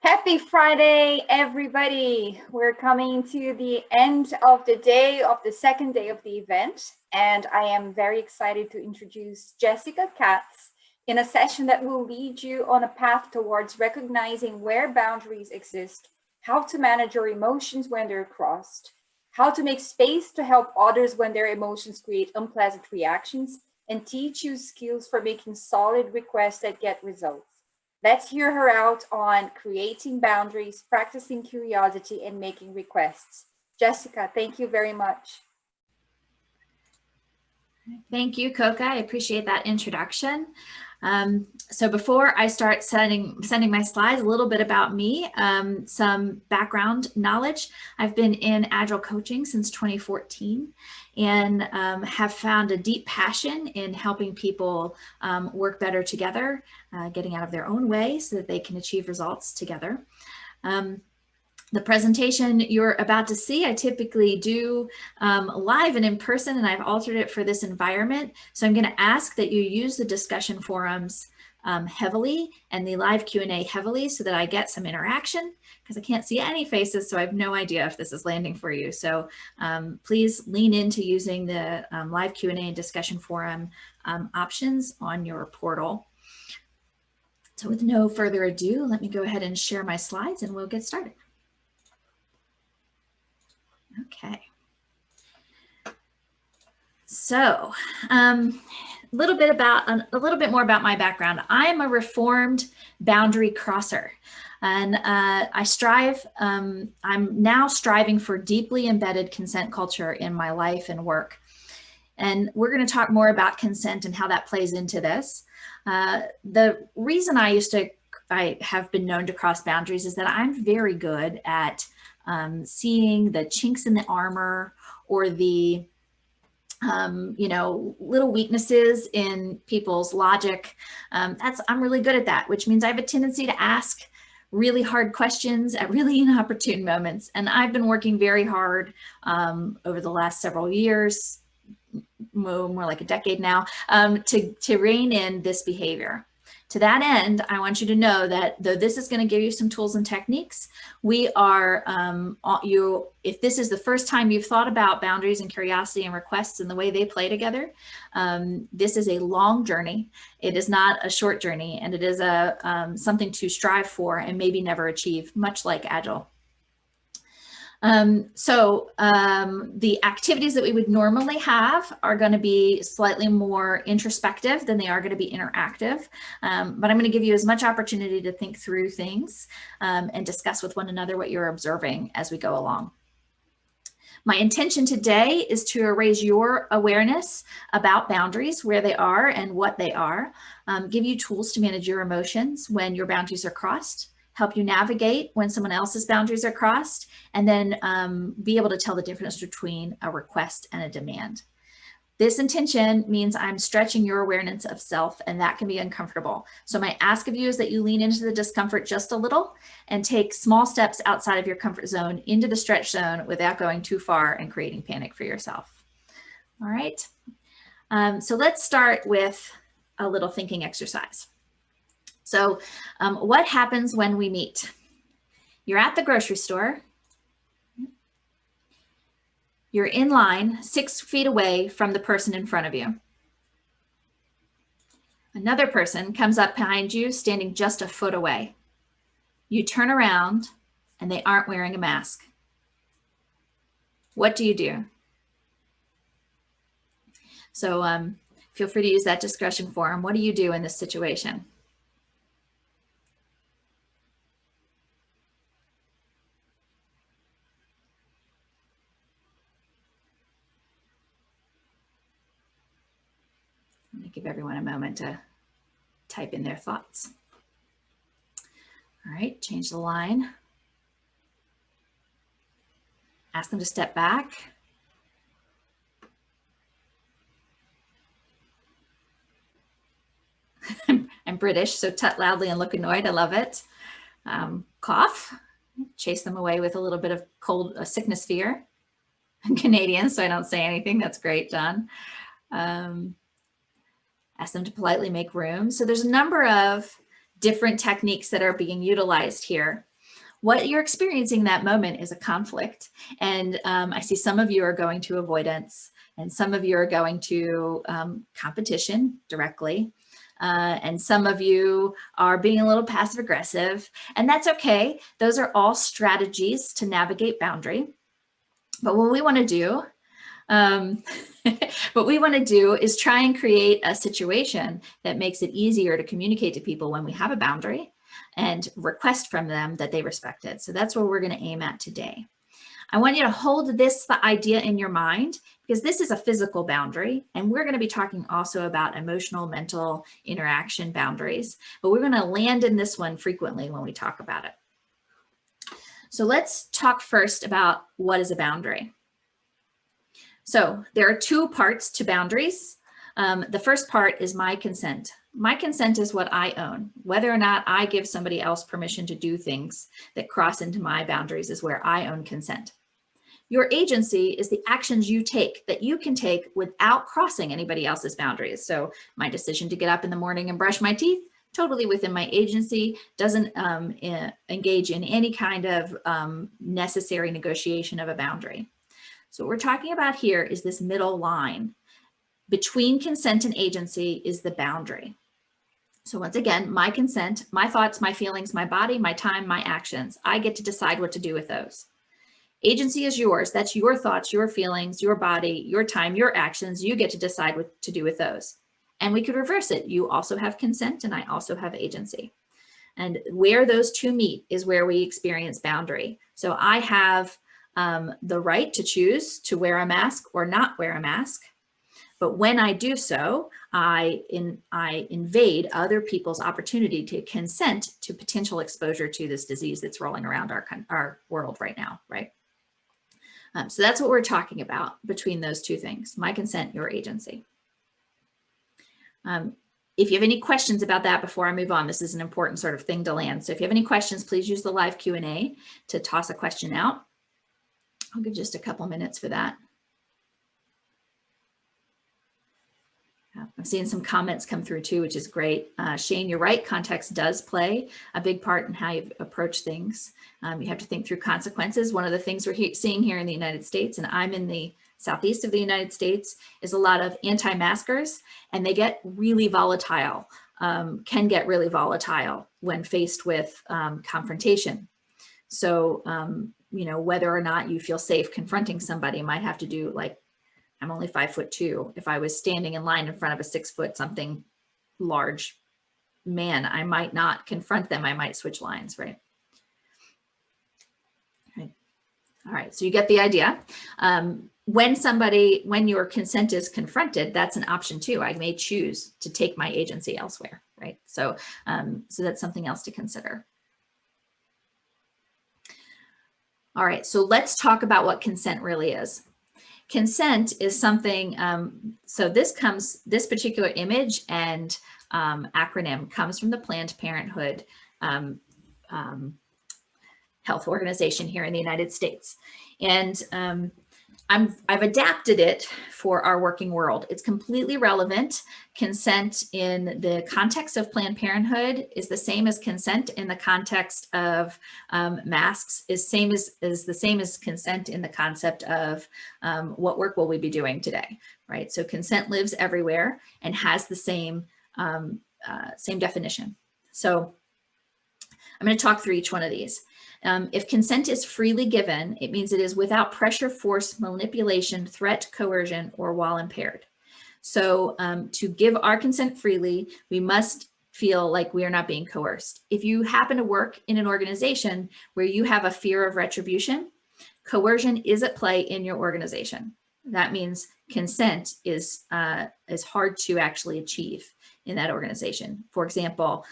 Happy Friday, everybody. We're coming to the end of the day of the second day of the event, and I am very excited to introduce Jessica Katz in a session that will lead you on a path towards recognizing where boundaries exist, how to manage your emotions when they're crossed, how to make space to help others when their emotions create unpleasant reactions, and teach you skills for making solid requests that get results. Let's hear her out on creating boundaries, practicing curiosity, and making requests. Jessica, thank you very much. Thank you, Coca. I appreciate that introduction. So before I start sending my slides, a little bit about me, some background knowledge. I've been in Agile coaching since 2014 and have found a deep passion in helping people work better together, getting out of their own way so that they can achieve results together. The presentation you're about to see, I typically do live and in person, and I've altered it for this environment. So I'm going to ask that you use the discussion forums heavily and the live Q&A heavily so that I get some interaction, because I can't see any faces, so I have no idea if this is landing for you. So please lean into using the live Q&A and discussion forum options on your portal. So with no further ado, let me go ahead and share my slides and we'll get started. Okay. So, a little bit more about my background. I am a reformed boundary crosser, and I'm now striving for deeply embedded consent culture in my life and work. And we're going to talk more about consent and how that plays into this. The reason I have been known to cross boundaries is that I'm very good at seeing the chinks in the armor or the little weaknesses in people's logic. I'm really good at that, which means I have a tendency to ask really hard questions at really inopportune moments. And I've been working very hard over the last several years, more like a decade now, to rein in this behavior. To that end, I want you to know that though this is going to give you some tools and techniques, we are, if this is the first time you've thought about boundaries and curiosity and requests and the way they play together, this is a long journey. It is not a short journey, and it is something to strive for and maybe never achieve, much like Agile. The activities that we would normally have are going to be slightly more introspective than they are going to be interactive. But I'm going to give you as much opportunity to think through things and discuss with one another what you're observing as we go along. My intention today is to raise your awareness about boundaries, where they are and what they are, give you tools to manage your emotions when your boundaries are crossed, help you navigate when someone else's boundaries are crossed, and then be able to tell the difference between a request and a demand. This intention means I'm stretching your awareness of self, and that can be uncomfortable. So my ask of you is that you lean into the discomfort just a little and take small steps outside of your comfort zone into the stretch zone without going too far and creating panic for yourself. All right. So let's start with a little thinking exercise. So what happens when we meet? You're at the grocery store. You're in line 6 feet away from the person in front of you. Another person comes up behind you, standing just a foot away. You turn around and they aren't wearing a mask. What do you do? So feel free to use that discussion forum. What do you do in this situation? Give everyone a moment to type in their thoughts. All right, change the line. Ask them to step back. I'm British, so tut loudly and look annoyed. I love it. Cough. Chase them away with a little bit of sickness fear. I'm Canadian, so I don't say anything. That's great, John. Ask them to politely make room. So there's a number of different techniques that are being utilized here. what you're experiencing in that moment is a conflict. And I see some of you are going to avoidance, and some of you are going to competition directly. And some of you are being a little passive aggressive, and that's okay. Those are all strategies to navigate boundary. But what we want to do, is try and create a situation that makes it easier to communicate to people when we have a boundary and request from them that they respect it. So that's what we're going to aim at today. I want you to hold the idea in your mind, because this is a physical boundary, and we're going to be talking also about emotional, mental interaction boundaries, but we're going to land in this one frequently when we talk about it. So let's talk first about what is a boundary. So there are two parts to boundaries. The first part is my consent. My consent is what I own. Whether or not I give somebody else permission to do things that cross into my boundaries is where I own consent. Your agency is the actions you take that you can take without crossing anybody else's boundaries. So my decision to get up in the morning and brush my teeth, totally within my agency, doesn't engage in any kind of necessary negotiation of a boundary. So what we're talking about here is this middle line. Between consent and agency is the boundary. So once again, my consent, my thoughts, my feelings, my body, my time, my actions. I get to decide what to do with those. Agency is yours. That's your thoughts, your feelings, your body, your time, your actions. You get to decide what to do with those. And we could reverse it. You also have consent and I also have agency. And where those two meet is where we experience boundary. So I have the right to choose to wear a mask or not wear a mask. But when I do so, I invade other people's opportunity to consent to potential exposure to this disease that's rolling around our world right now, right? So that's what we're talking about between those two things, my consent, your agency. If you have any questions about that before I move on, this is an important sort of thing to land. So if you have any questions, please use the live Q&A to toss a question out. I'll give just a couple minutes for that. I'm seeing some comments come through too, which is great. Shane, you're right. Context does play a big part in how you approach things. You have to think through consequences. One of the things we're seeing here in the United States, and I'm in the southeast of the United States, is a lot of anti-maskers, and they get really volatile, can get really volatile when faced with confrontation. So, you know, whether or not you feel safe confronting somebody might have to do, like, I'm only 5'2". If I was standing in line in front of a 6 foot something large man, I might not confront them. I might switch lines, right? Okay. All right, so you get the idea. When your consent is confronted, that's an option too. I may choose to take my agency elsewhere, right? So, so that's something else to consider. All right, so let's talk about what consent really is. Consent is something, so this particular image and acronym comes from the Planned Parenthood health organization here in the United States. And I've adapted it for our working world. It's completely relevant. Consent in the context of Planned Parenthood is the same as consent in the context of masks, is the same as consent in the concept of what work will we be doing today, right? So consent lives everywhere and has the same definition. So I'm going to talk through each one of these. If consent is freely given, it means it is without pressure, force, manipulation, threat, coercion, or while impaired. So to give our consent freely, we must feel like we are not being coerced. If you happen to work in an organization where you have a fear of retribution, coercion is at play in your organization. That means consent is hard to actually achieve in that organization. For example,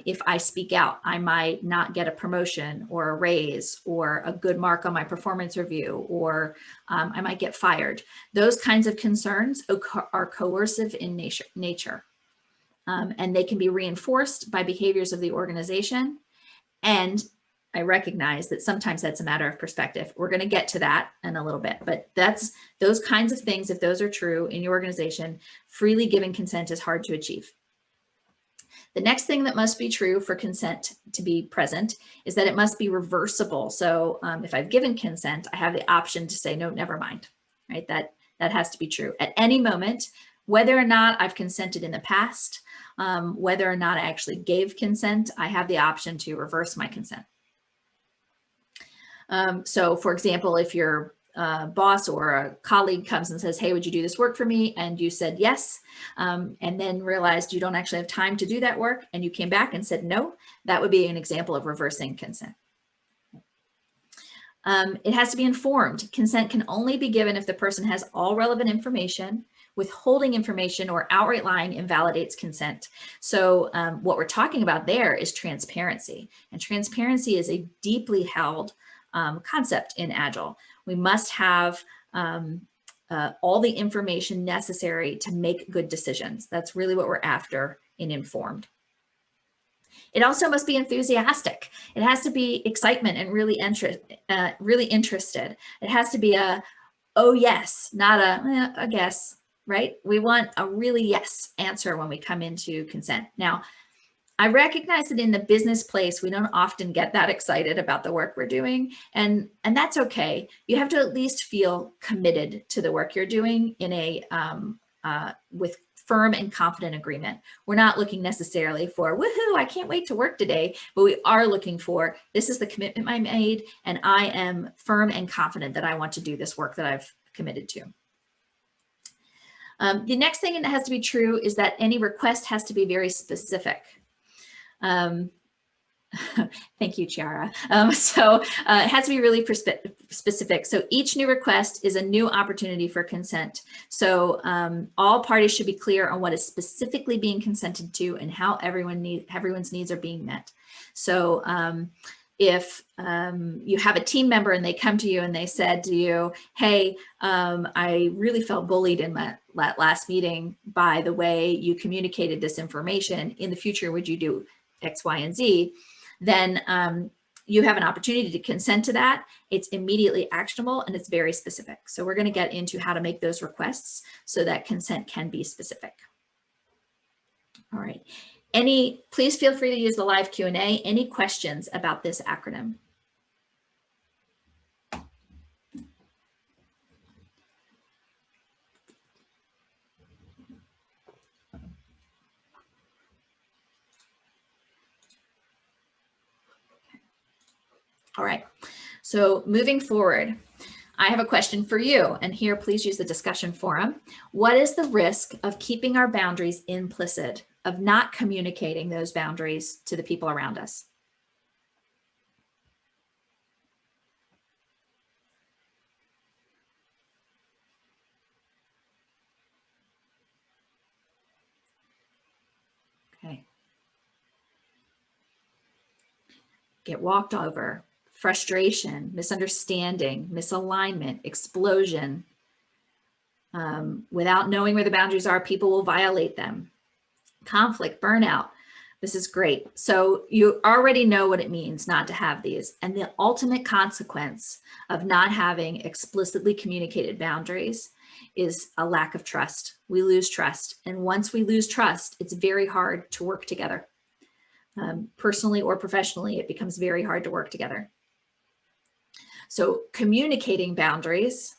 if I speak out, I might not get a promotion or a raise or a good mark on my performance review, or I might get fired. Those kinds of concerns are coercive in nature. And they can be reinforced by behaviors of the organization. And I recognize that sometimes that's a matter of perspective. We're going to get to that in a little bit, but that's those kinds of things. If those are true in your organization, freely giving consent is hard to achieve. The next thing that must be true for consent to be present is that it must be reversible. So if I've given consent, I have the option to say, no, never mind, right? That has to be true at any moment, whether or not I've consented in the past, whether or not I actually gave consent, I have the option to reverse my consent. So for example, if your boss or a colleague comes and says, hey, would you do this work for me? And you said yes, and then realized you don't actually have time to do that work, and you came back and said no, that would be an example of reversing consent. It has to be informed. Consent can only be given if the person has all relevant information. Withholding information or outright lying invalidates consent. So what we're talking about there is transparency. And transparency is a deeply held concept in Agile. We must have all the information necessary to make good decisions. That's really what we're after in informed. It also must be enthusiastic. It has to be excitement and really interested. It has to be a, oh yes, not a guess, right? We want a really yes answer when we come into consent. Now, I recognize that in the business place, we don't often get that excited about the work we're doing, and that's okay. You have to at least feel committed to the work you're doing in a with firm and confident agreement. We're not looking necessarily for, woohoo, I can't wait to work today, but we are looking for, this is the commitment I made, and I am firm and confident that I want to do this work that I've committed to. The next thing that has to be true is that any request has to be very specific. Thank you, Chiara. It has to be really specific. So each new request is a new opportunity for consent. So all parties should be clear on what is specifically being consented to and how everyone's needs are being met. So if you have a team member and they come to you and they said to you, hey, I really felt bullied in that last meeting by the way you communicated this information. In the future, would you do X, Y, and Z? Then you have an opportunity to consent to that. It's immediately actionable and it's very specific. So we're going to get into how to make those requests so that consent can be specific. All right. Please feel free to use the live Q&A. Any questions about this acronym? All right, so moving forward, I have a question for you, and here, please use the discussion forum. What is the risk of keeping our boundaries implicit, of not communicating those boundaries to the people around us? Okay. Get walked over. Frustration, misunderstanding, misalignment, explosion. Without knowing where the boundaries are, people will violate them. Conflict, burnout. This is great. So you already know what it means not to have these. And the ultimate consequence of not having explicitly communicated boundaries is a lack of trust. We lose trust. And once we lose trust, it's very hard to work together. Personally or professionally, it becomes very hard to work together. So communicating boundaries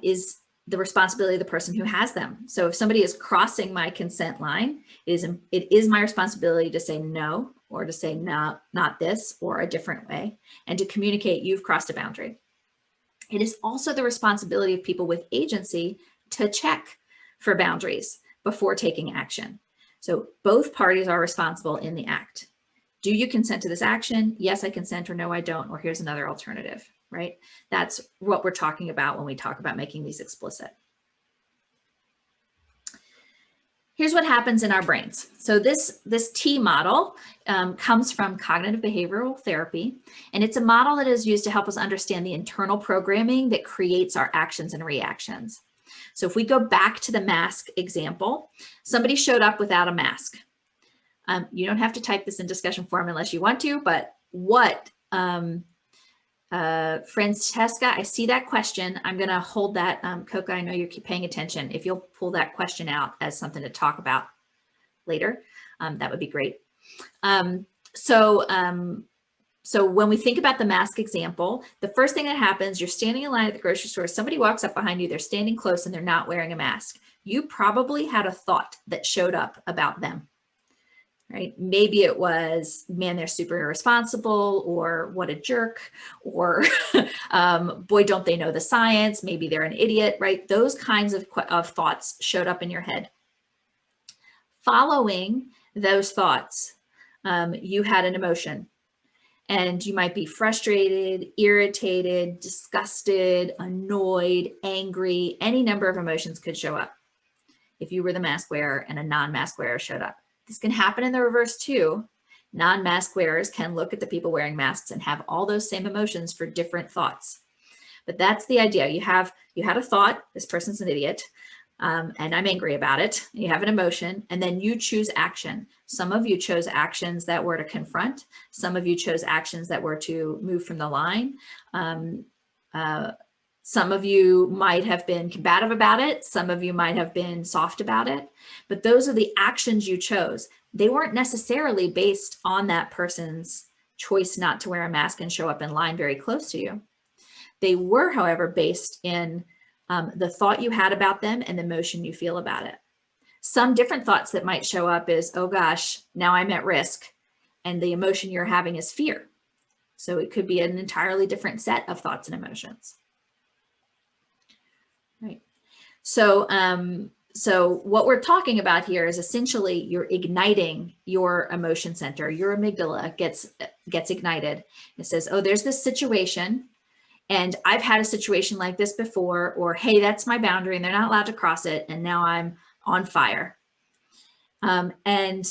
is the responsibility of the person who has them. So if somebody is crossing my consent line, it is my responsibility to say no, or to say no, not this, or a different way, and to communicate you've crossed a boundary. It is also the responsibility of people with agency to check for boundaries before taking action. So both parties are responsible in the act. Do you consent to this action? Yes, I consent, or no, I don't, or here's another alternative, right? That's what we're talking about when we talk about making these explicit. Here's what happens in our brains. So this T model comes from cognitive behavioral therapy, and it's a model that is used to help us understand the internal programming that creates our actions and reactions. So if we go back to the mask example, somebody showed up without a mask. You don't have to type this in discussion forum unless you want to, but what, Francesca, I see that question. I'm going to hold that. Coca, I know you're paying attention. If you'll pull that question out as something to talk about later. that would be great. So when we think about the mask example, the first thing that happens, you're standing in line at the grocery store, somebody walks up behind you, they're standing close and they're not wearing a mask. You probably had a thought that showed up about them, right? Maybe it was, man, they're super irresponsible, or what a jerk, or boy, don't they know the science, maybe they're an idiot, right? Those kinds of thoughts showed up in your head. Following those thoughts, you had an emotion. And you might be frustrated, irritated, disgusted, annoyed, angry. Any number of emotions could show up if you were the mask wearer and a non-mask wearer showed up. This can happen in the reverse too. Non-mask wearers can look at the people wearing masks and have all those same emotions for different thoughts. But that's the idea. You had a thought, this person's an idiot, and I'm angry about it. You have an emotion, and then you choose action. Some of you chose actions that were to confront. Some of you chose actions that were to move from the line. Some of you might have been combative about it. Some of you might have been soft about it. But those are the actions you chose. They weren't necessarily based on that person's choice not to wear a mask and show up in line very close to you. They were, however, based in the thought you had about them and the emotion you feel about it. Some different thoughts that might show up is, oh gosh, now I'm at risk. And the emotion you're having is fear. So it could be an entirely different set of thoughts and emotions. Right. So, so what we're talking about here is essentially you're igniting your emotion center. Your amygdala gets ignited. It says, oh, there's this situation. And I've had a situation like this before, or, hey, that's my boundary and they're not allowed to cross it. And now I'm on fire. And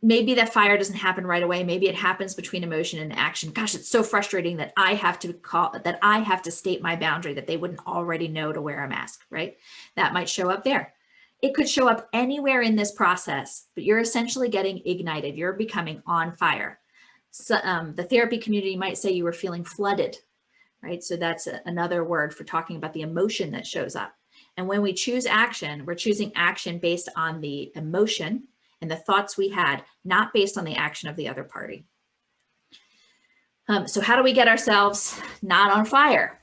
maybe that fire doesn't happen right away. Maybe it happens between emotion and action. Gosh, it's so frustrating that I have to state my boundary, that they wouldn't already know to wear a mask, right? That might show up there. It could show up anywhere in this process, but you're essentially getting ignited. You're becoming on fire. So, the therapy community might say you were feeling flooded. Right? So that's another word for talking about the emotion that shows up. And when we choose action, we're choosing action based on the emotion and the thoughts we had, not based on the action of the other party. So how do we get ourselves not on fire?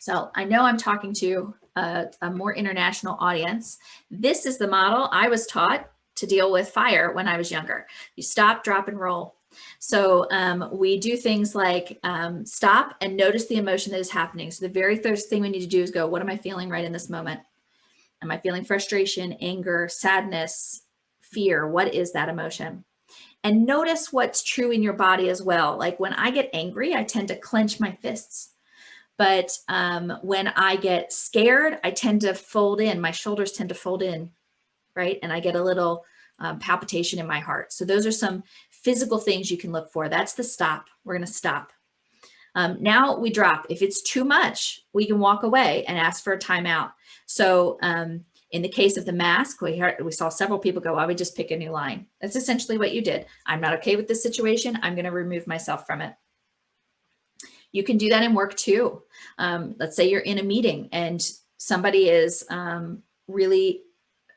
So I know I'm talking to a more international audience. This is the model I was taught to deal with fire when I was younger. You stop, drop, and roll. So we do things like stop and notice the emotion that is happening. So the very first thing we need to do is go, what am I feeling right in this moment? Am I feeling frustration, anger, sadness, fear? What is that emotion? And notice what's true in your body as well. Like when I get angry, I tend to clench my fists. But when I get scared, I tend to fold in. My shoulders tend to fold in, right? And I get a little palpitation in my heart. So those are some physical things you can look for. That's the stop. We're going to stop. Now we drop. If it's too much, we can walk away and ask for a timeout. So in the case of the mask, we saw several people go, I would just pick a new line. That's essentially what you did. I'm not okay with this situation. I'm going to remove myself from it. You can do that in work too. Let's say you're in a meeting and somebody is really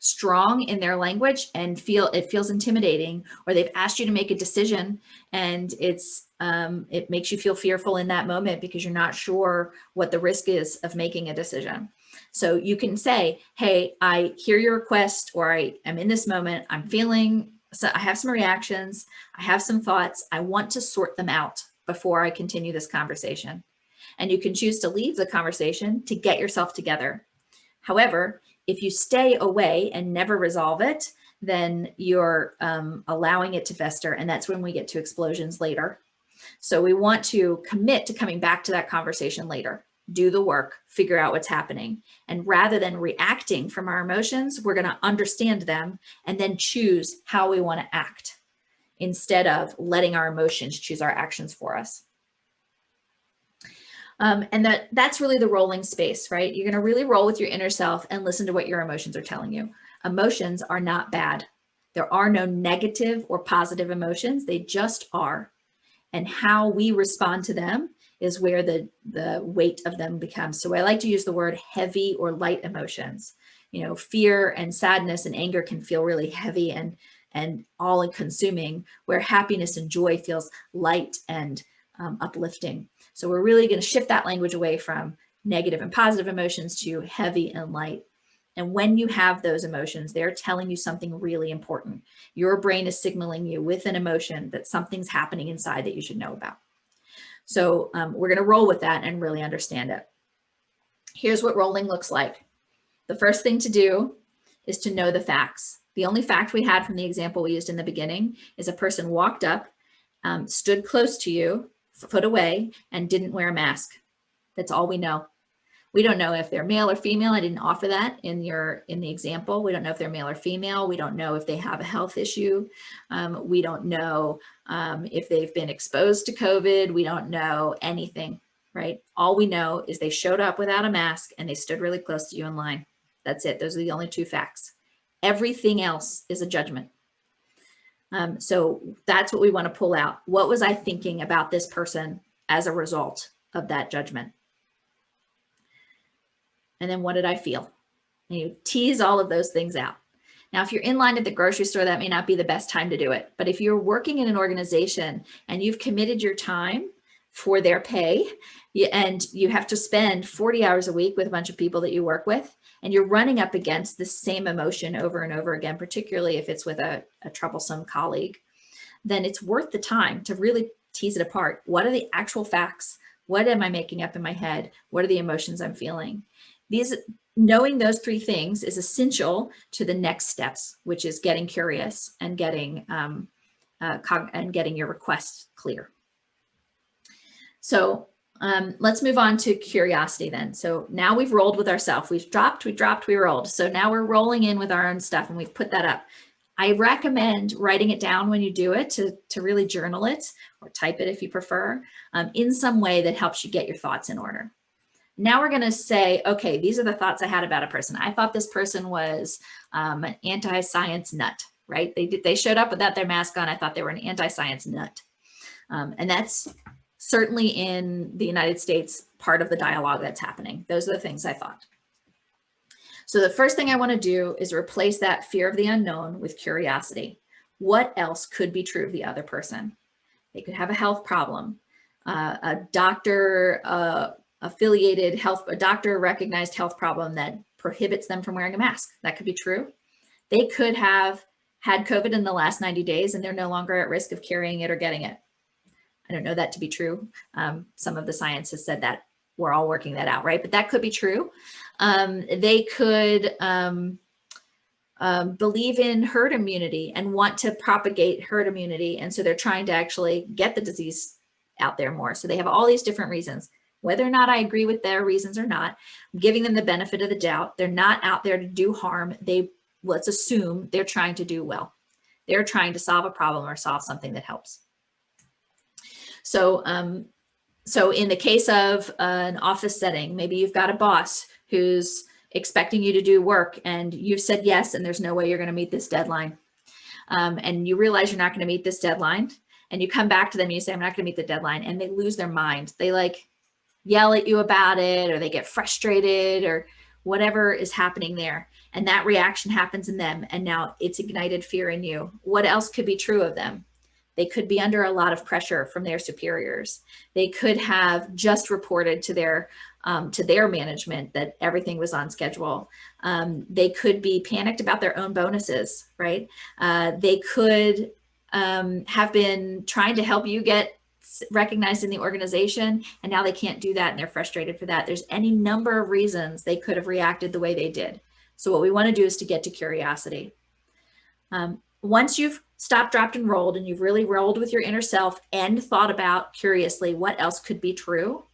strong in their language and it feels intimidating, or they've asked you to make a decision and it makes you feel fearful in that moment because you're not sure what the risk is of making a decision. So you can say, hey, I hear your request, or I am in this moment, I'm feeling, so I have some reactions, I have some thoughts, I want to sort them out before I continue this conversation. And you can choose to leave the conversation to get yourself together. However, if you stay away and never resolve it, then you're allowing it to fester. And that's when we get to explosions later. So we want to commit to coming back to that conversation later, do the work, figure out what's happening. And rather than reacting from our emotions, we're going to understand them and then choose how we want to act instead of letting our emotions choose our actions for us. And that's really the rolling space, right? You're going to really roll with your inner self and listen to what your emotions are telling you. Emotions are not bad. There are no negative or positive emotions. They just are. And how we respond to them is where the weight of them becomes. So I like to use the word heavy or light emotions. You know, fear and sadness and anger can feel really heavy and and all consuming, where happiness and joy feels light and uplifting. So we're really going to shift that language away from negative and positive emotions to heavy and light. And when you have those emotions, they're telling you something really important. Your brain is signaling you with an emotion that something's happening inside that you should know about. So we're going to roll with that and really understand it. Here's what rolling looks like. The first thing to do is to know the facts. The only fact we had from the example we used in the beginning is a person walked up, stood close to you, foot away, and didn't wear a mask. That's all we know. We don't know if they're male or female. I didn't offer that in the example. We don't know if they're male or female. We don't know if they have a health issue. We don't know if they've been exposed to COVID. We don't know anything, right? All we know is they showed up without a mask and they stood really close to you in line. That's it. Those are the only two facts. Everything else is a judgment. So that's what we want to pull out. What was I thinking about this person as a result of that judgment? And then what did I feel? And you tease all of those things out. Now, if you're in line at the grocery store, that may not be the best time to do it. But if you're working in an organization and you've committed your time for their pay, and you have to spend 40 hours a week with a bunch of people that you work with, and you're running up against the same emotion over and over again, particularly if it's with a troublesome colleague, then it's worth the time to really tease it apart. What are the actual facts? What am I making up in my head? What are the emotions I'm feeling? Knowing those three things is essential to the next steps, which is getting curious and getting your requests clear. So let's move on to curiosity then. So now we've rolled with ourselves. We've dropped, we rolled. So now we're rolling in with our own stuff and we've put that up. I recommend writing it down when you do it to really journal it, or type it if you prefer, in some way that helps you get your thoughts in order. Now we're going to say, okay, these are the thoughts I had about a person. I thought this person was an anti-science nut, right? They showed up without their mask on. I thought they were an anti-science nut. And that's certainly in the United States, part of the dialogue that's happening. Those are the things I thought. So the first thing I want to do is replace that fear of the unknown with curiosity. What else could be true of the other person? They could have a health problem, a doctor affiliated health, a doctor recognized health problem that prohibits them from wearing a mask. That could be true. They could have had COVID in the last 90 days and they're no longer at risk of carrying it or getting it. I don't know that to be true. Some of the science has said that. We're all working that out, right? But that could be true. They could believe in herd immunity and want to propagate herd immunity. And so they're trying to actually get the disease out there more. So they have all these different reasons. Whether or not I agree with their reasons or not, I'm giving them the benefit of the doubt. They're not out there to do harm. Let's assume they're trying to do well. They're trying to solve a problem or solve something that helps. So, so in the case of an office setting, maybe you've got a boss who's expecting you to do work and you've said yes, and there's no way you're going to meet this deadline. And you realize you're not going to meet this deadline, and you come back to them and you say, I'm not going to meet the deadline, and they lose their mind. They yell at you about it, or they get frustrated, or whatever is happening there. And that reaction happens in them. And now it's ignited fear in you. What else could be true of them? They could be under a lot of pressure from their superiors. They could have just reported to their management that everything was on schedule. They could be panicked about their own bonuses, right? They could have been trying to help you get recognized in the organization, and now they can't do that and they're frustrated for that. There's any number of reasons they could have reacted the way they did. So what we want to do is to get to curiosity. Once you've stopped, dropped, and rolled, and you've really rolled with your inner self and thought about curiously what else could be true,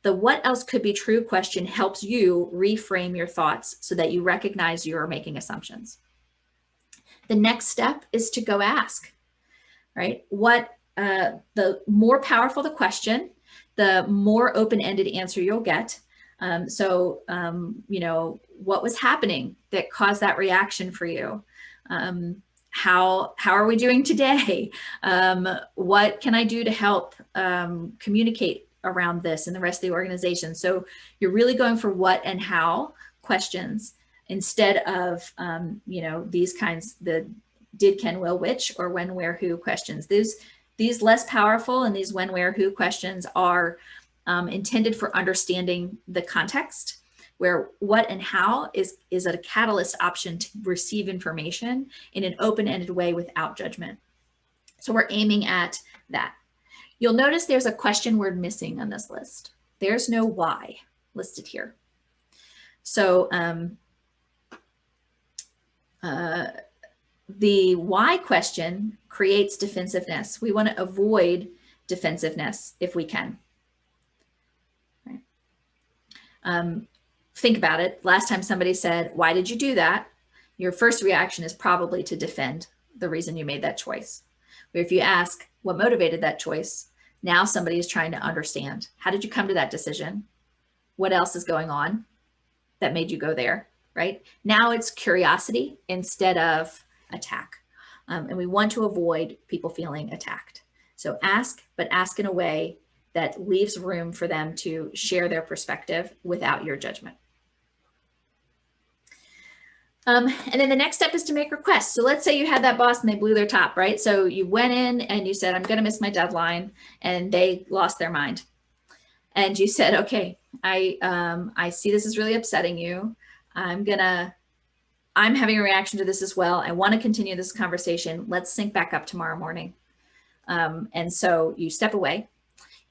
the what else could be true question helps you reframe your thoughts so that you recognize you're making assumptions. The next step is to go ask, right? The more powerful the question, the more open-ended answer you'll get. So, what was happening that caused that reaction for you? How are we doing today? What can I do to help communicate around this and the rest of the organization? So you're really going for what and how questions instead of, these kinds, the did, can, will, which, or when, where, who questions. These less powerful and these when, where, who questions are intended for understanding the context, where what and how is a catalyst option to receive information in an open-ended way without judgment. So we're aiming at that. You'll notice there's a question word missing on this list. There's no why listed here. So the why question creates defensiveness. We want to avoid defensiveness if we can. Right. Think about it. Last time somebody said, why did you do that? Your first reaction is probably to defend the reason you made that choice. But if you ask what motivated that choice, now somebody is trying to understand. How did you come to that decision? What else is going on that made you go there, right? Now it's curiosity instead of attack. And we want to avoid people feeling attacked. So ask, but ask in a way that leaves room for them to share their perspective without your judgment. And then the next step is to make requests. So let's say you had that boss and they blew their top, right? So you went in and you said, I'm going to miss my deadline, and they lost their mind. And you said, okay, I see this is really upsetting you. I'm having a reaction to this as well. I want to continue this conversation. Let's sync back up tomorrow morning. And so you step away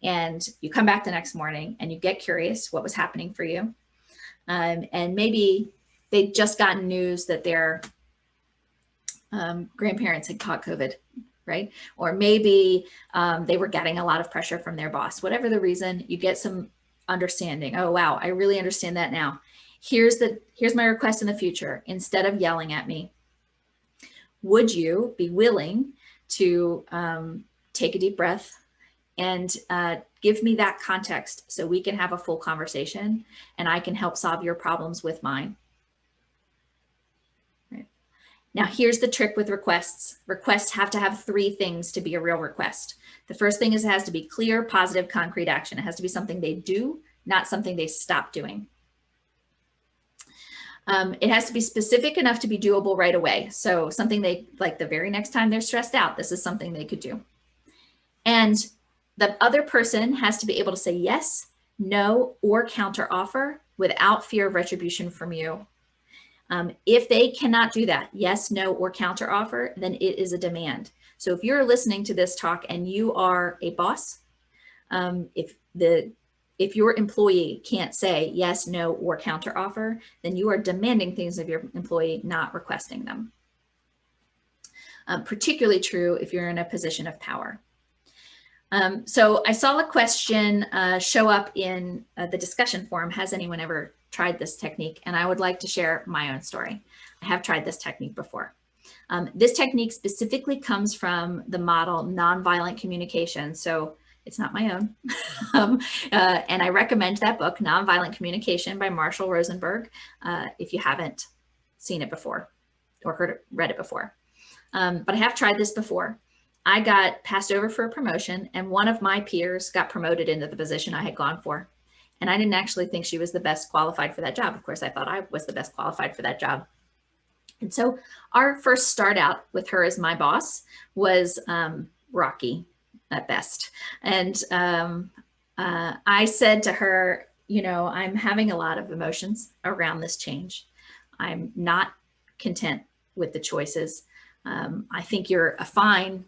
and you come back the next morning and you get curious what was happening for you. And maybe they'd just gotten news that their grandparents had caught COVID, right? Or maybe they were getting a lot of pressure from their boss. Whatever the reason, you get some understanding. Oh, wow, I really understand that now. Here's my request in the future. Instead of yelling at me, would you be willing to take a deep breath and give me that context so we can have a full conversation and I can help solve your problems with mine? Right. Now, here's the trick with requests. Requests have to have 3 things to be a real request. The first thing is it has to be clear, positive, concrete action. It has to be something they do, not something they stop doing. It has to be specific enough to be doable right away. So something they, like the very next time they're stressed out, this is something they could do. And the other person has to be able to say yes, no, or counter offer without fear of retribution from you. If they cannot do that, yes, no, or counter offer, then it is a demand. So if you're listening to this talk and you are a boss, if your employee can't say yes, no, or counter offer, then you are demanding things of your employee, not requesting them. Particularly true if you're in a position of power. So I saw a question show up in the discussion forum. Has anyone ever tried this technique? And I would like to share my own story. I have tried this technique before. This technique specifically comes from the model nonviolent communication. So it's not my own. And I recommend that book, Nonviolent Communication by Marshall Rosenberg, if you haven't seen it before or read it before. But I have tried this before. I got passed over for a promotion and one of my peers got promoted into the position I had gone for. And I didn't actually think she was the best qualified for that job. Of course, I thought I was the best qualified for that job. And so our first start out with her as my boss was rocky at best. And I said to her, you know, I'm having a lot of emotions around this change. I'm not content with the choices. I think you're a fine,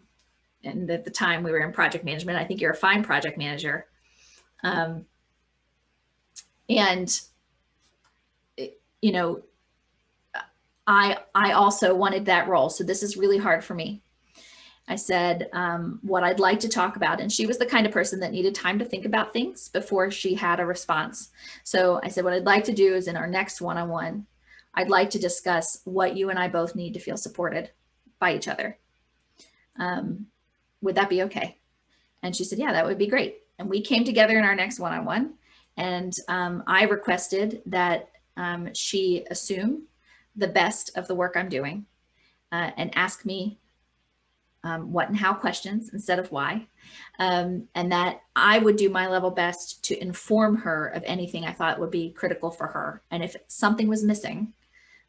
and at the time we were in project management, I think you're a fine project manager. And, you know, I also wanted that role. So this is really hard for me. I said, what I'd like to talk about, and she was the kind of person that needed time to think about things before she had a response. So I said, what I'd like to do is in our next one-on-one, I'd like to discuss what you and I both need to feel supported by each other. Would that be okay? And she said, yeah, that would be great. And we came together in our next one-on-one, and I requested that she assume the best of the work I'm doing and ask me what and how questions instead of why, and that I would do my level best to inform her of anything I thought would be critical for her. And if something was missing,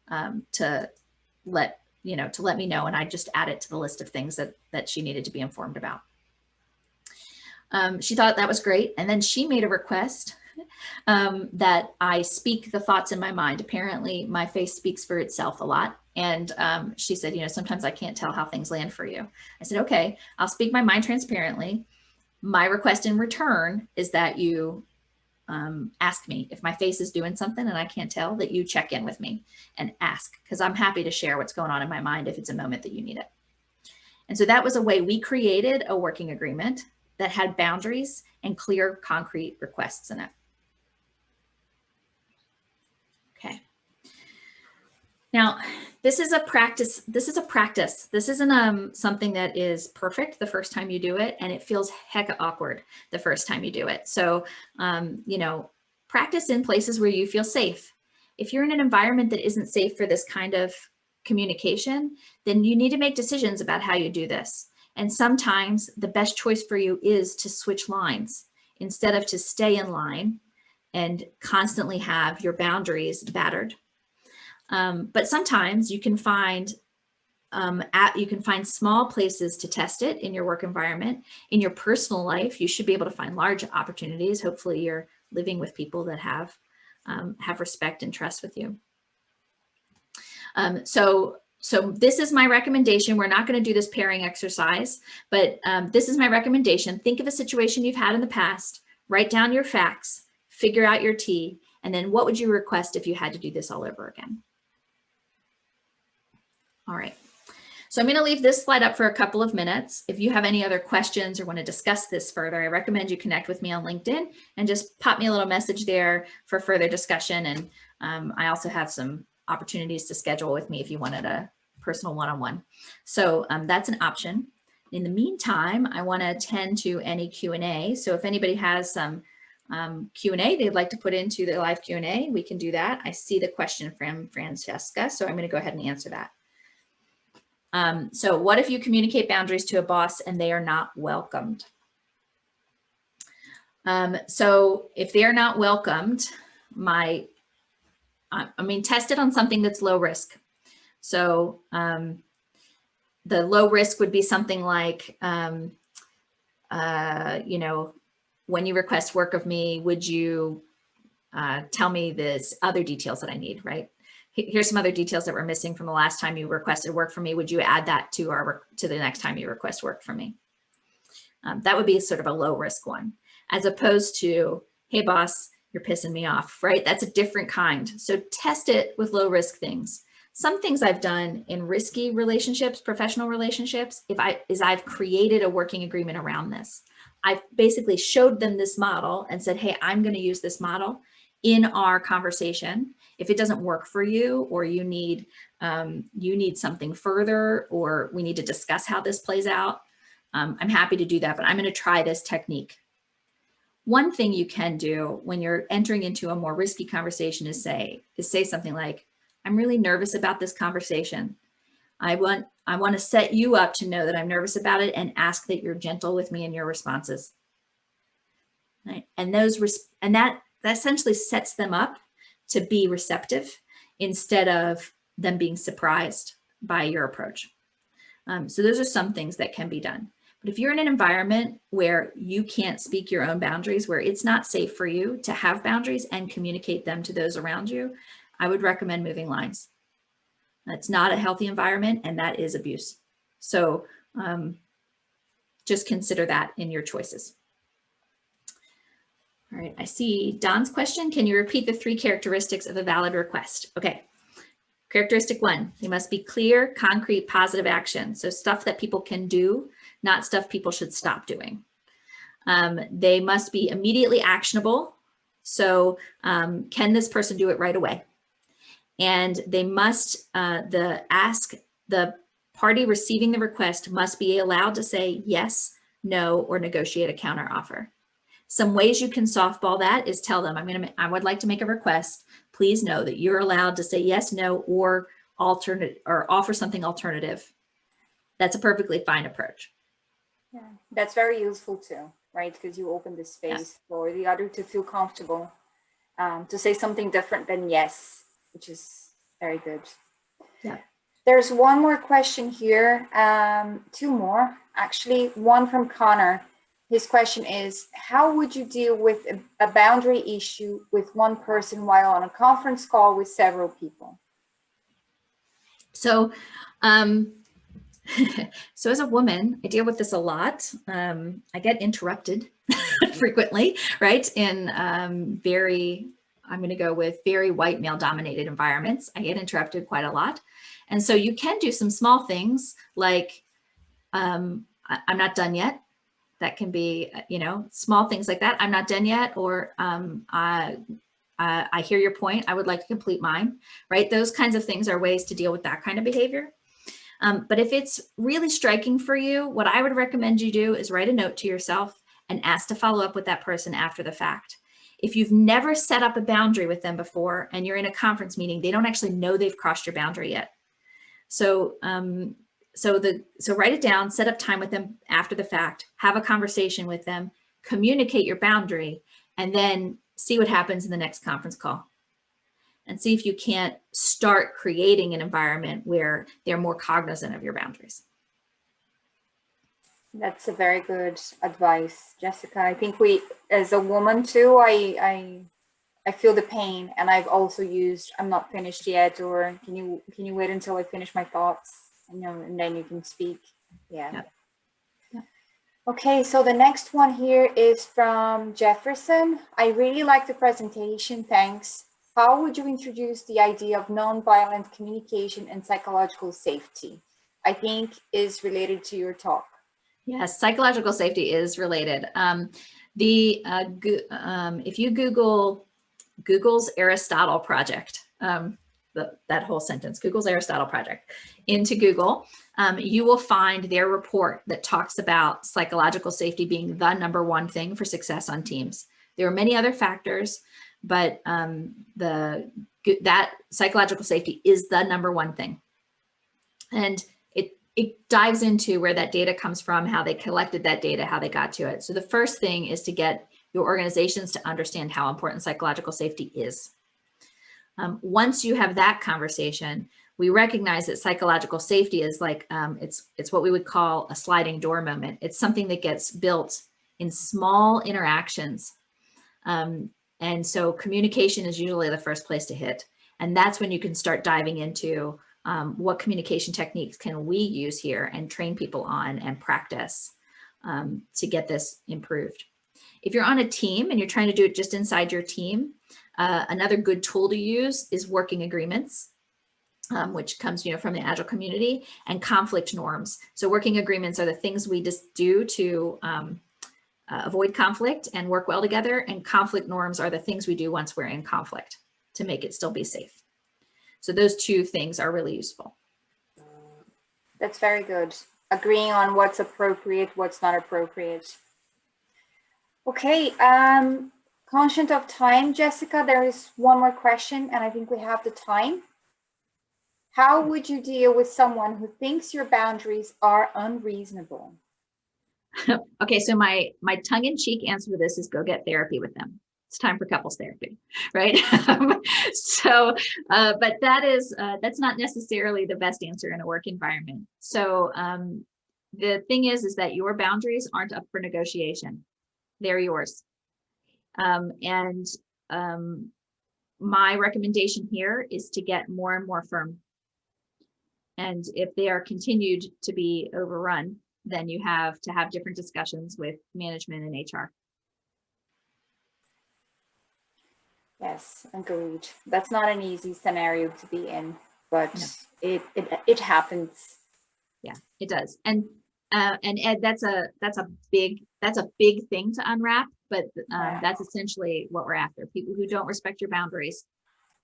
to let to let me know, and I just add it to the list of things that she needed to be informed about. She thought that was great. And then she made a request that I speak the thoughts in my mind. Apparently my face speaks for itself a lot. And she said, sometimes I can't tell how things land for you. I said, okay, I'll speak my mind transparently. My request in return is that you ask me if my face is doing something and I can't tell, that you check in with me and ask, because I'm happy to share what's going on in my mind if it's a moment that you need it. And so that was a way we created a working agreement that had boundaries and clear, concrete requests in it. Okay. Now, this is a practice. This isn't something that is perfect the first time you do it, and it feels hecka awkward the first time you do it. So, practice in places where you feel safe. If you're in an environment that isn't safe for this kind of communication, then you need to make decisions about how you do this. And sometimes the best choice for you is to switch lines instead of to stay in line and constantly have your boundaries battered. But sometimes you can find small places to test it in your work environment. In your personal life, you should be able to find large opportunities. Hopefully you're living with people that have respect and trust with you. So this is my recommendation. We're not going to do this pairing exercise, but this is my recommendation. Think of a situation you've had in the past, write down your facts, figure out your T, and then what would you request if you had to do this all over again? All right. So I'm going to leave this slide up for a couple of minutes. If you have any other questions or want to discuss this further, I recommend you connect with me on LinkedIn and just pop me a little message there for further discussion. And I also have some opportunities to schedule with me if you wanted a personal one-on-one. So that's an option. In the meantime, I want to attend to any Q&A. So if anybody has some Q&A they'd like to put into the live Q&A, we can do that. I see the question from Francesca, so I'm going to go ahead and answer that. So what if you communicate boundaries to a boss and they are not welcomed? So if they're not welcomed, test it on something that's low risk. So the low risk would be something like, when you request work of me, would you tell me this other details that I need, right? Here's some other details that were missing from the last time you requested work from me. Would you add that to the next time you request work from me? That would be sort of a low risk one, as opposed to, hey boss, you're pissing me off, right? That's a different kind. So test it with low risk things. Some things I've done in risky relationships, professional relationships, I've created a working agreement around this. I've basically showed them this model and said, hey, I'm going to use this model in our conversation. If it doesn't work for you, or you need something further, or we need to discuss how this plays out, I'm happy to do that, but I'm going to try this technique. One thing you can do when you're entering into a more risky conversation is say something like, I'm really nervous about this conversation. I want to set you up to know that I'm nervous about it and ask that you're gentle with me in your responses. Right? And that essentially sets them up to be receptive instead of them being surprised by your approach. So those are some things that can be done. But if you're in an environment where you can't speak your own boundaries, where it's not safe for you to have boundaries and communicate them to those around you, I would recommend moving lines. That's not a healthy environment, and that is abuse. So just consider that in your choices. All right, I see Don's question. Can you repeat the 3 characteristics of a valid request? Okay. Characteristic 1, they must be clear, concrete, positive action. So stuff that people can do, not stuff people should stop doing. They must be immediately actionable. So can this person do it right away? And they must, the party receiving the request must be allowed to say yes, no, or negotiate a counter offer. Some ways you can softball that is tell them, I would like to make a request. Please know that you're allowed to say yes, no, or offer something alternative. That's a perfectly fine approach. Yeah, that's very useful too, right? Because you open the space for the other to feel comfortable, to say something different than yes, which is very good. Yeah. There's one more question here, two more, actually. One from Connor. His question is, how would you deal with a boundary issue with one person while on a conference call with several people? So, so as a woman, I deal with this a lot. I get interrupted frequently, right? In I'm going to go with very white male dominated environments. I get interrupted quite a lot. And so you can do some small things like, I'm not done yet. That can be, small things like that. I'm not done yet, or I hear your point. I would like to complete mine, right? Those kinds of things are ways to deal with that kind of behavior. But if it's really striking for you, what I would recommend you do is write a note to yourself and ask to follow up with that person after the fact. If you've never set up a boundary with them before and you're in a conference meeting, they don't actually know they've crossed your boundary yet. So write it down, set up time with them after the fact, have a conversation with them, communicate your boundary, and then see what happens in the next conference call. And see if you can't start creating an environment where they're more cognizant of your boundaries. That's a very good advice, Jessica. I think as a woman too, I feel the pain, and I've also used, I'm not finished yet, or can you wait until I finish my thoughts, and then you can speak. Yeah. Okay, so the next one here is from Jefferson. I really like the presentation, thanks. How would you introduce the idea of nonviolent communication and psychological safety? I think is related to your talk. Yes, psychological safety is related. If you Google's Aristotle project, that whole sentence, Google's Aristotle project, into Google, you will find their report that talks about psychological safety being the number one thing for success on teams. There are many other factors, but that psychological safety is the number one thing. And it dives into where that data comes from, how they collected that data, how they got to it. So the first thing is to get your organizations to understand how important psychological safety is. Once you have that conversation, we recognize that psychological safety is like, it's what we would call a sliding door moment. It's something that gets built in small interactions. And so communication is usually the first place to hit. And that's when you can start diving into what communication techniques can we use here and train people on and practice to get this improved. If you're on a team and you're trying to do it just inside your team, another good tool to use is working agreements, which comes from the Agile community, and conflict norms. So working agreements are the things we just do to avoid conflict and work well together, and conflict norms are the things we do once we're in conflict to make it still be safe. So those two things are really useful. That's very good. Agreeing on what's appropriate, what's not appropriate. Okay, conscious of time, Jessica, there is one more question, and I think we have the time. How would you deal with someone who thinks your boundaries are unreasonable? Okay, so my tongue-in-cheek answer to this is go get therapy with them. It's time for couples therapy, right? But that's not necessarily the best answer in a work environment. So the thing is that your boundaries aren't up for negotiation. They're yours. My recommendation here is to get more and more firm. And if they are continued to be overrun, then you have to have different discussions with management and HR. Yes, agreed. That's not an easy scenario to be in, but no. it happens. Yeah, it does. And Ed, that's a big thing to unwrap, but that's essentially what we're after. People who don't respect your boundaries,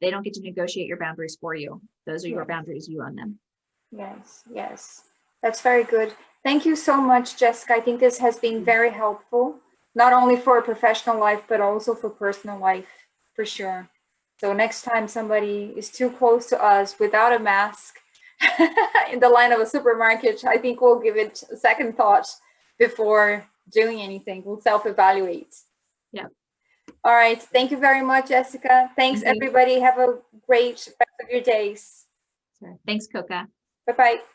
they don't get to negotiate your boundaries for you. Those are your boundaries, you own them. Yes. That's very good. Thank you so much, Jessica. I think this has been very helpful, not only for professional life, but also for personal life, for sure. So next time somebody is too close to us without a mask in the line of a supermarket, I think we'll give it a second thought before doing anything. We'll self-evaluate. Yeah. All right. Thank you very much, Jessica. Thanks, everybody. Have a great rest of your days. Sure. Thanks, Coca. Bye-bye.